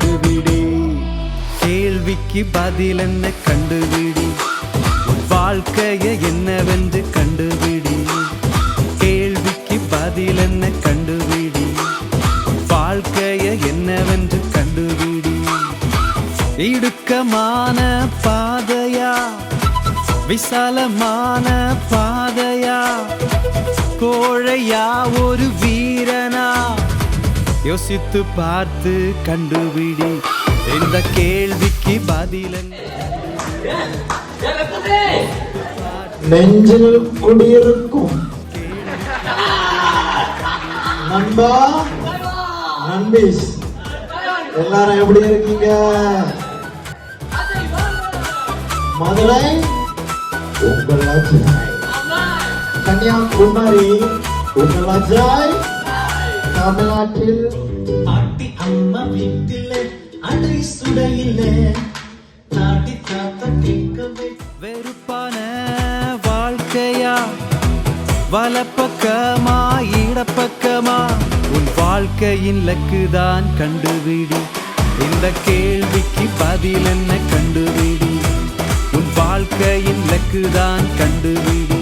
கண்டுபிடி. கேள்விக்கு பதில் என்ன கண்டுபிடி. வாழ்க்கைய என்னவென்று கண்டுபிடி. கேள்விக்கு பதில் என்ன கண்டுபிடி. வாழ்க்கைய என்னவென்று கண்டுபிடி. இடுக்கமான பாதையா விசாலமான பாதையா, கோழையா ஒரு வீரனா, யோசித்து பார்த்து கண்டுபிடி. இந்த கேள்விக்கு பதில் நெஞ்சில் குடியிருக்கும் நண்பா நண்பீஸ், எல்லாரும் எப்படி இருக்கீங்க? மதுரை உங்கள் அஜாய், கன்னியாகுமரி உங்கள் அஜாய், தமிழ்நாட்டில் பாட்டி அம்மா வீட்டிலே அடை சுடையிலே நாட்டி தாத்தா கேட்கவே. வெறுப்பான வாழ்க்கையா வலப்பக்கமா இடப்பக்கமா, உன் வாழ்க்கையின் லக்குதான் கண்டுபிடி. இந்த கேள்விக்கு பதில் என்ன கண்டுபிடி. உன் வாழ்க்கையின் லக்குதான் கண்டுபிடி.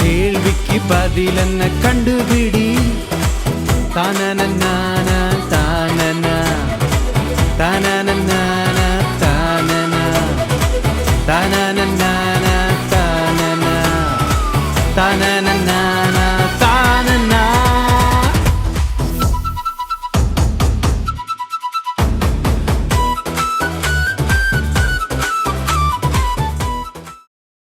கேள்விக்கு பதில் என்ன கண்டுபிடி. தானன தானன தான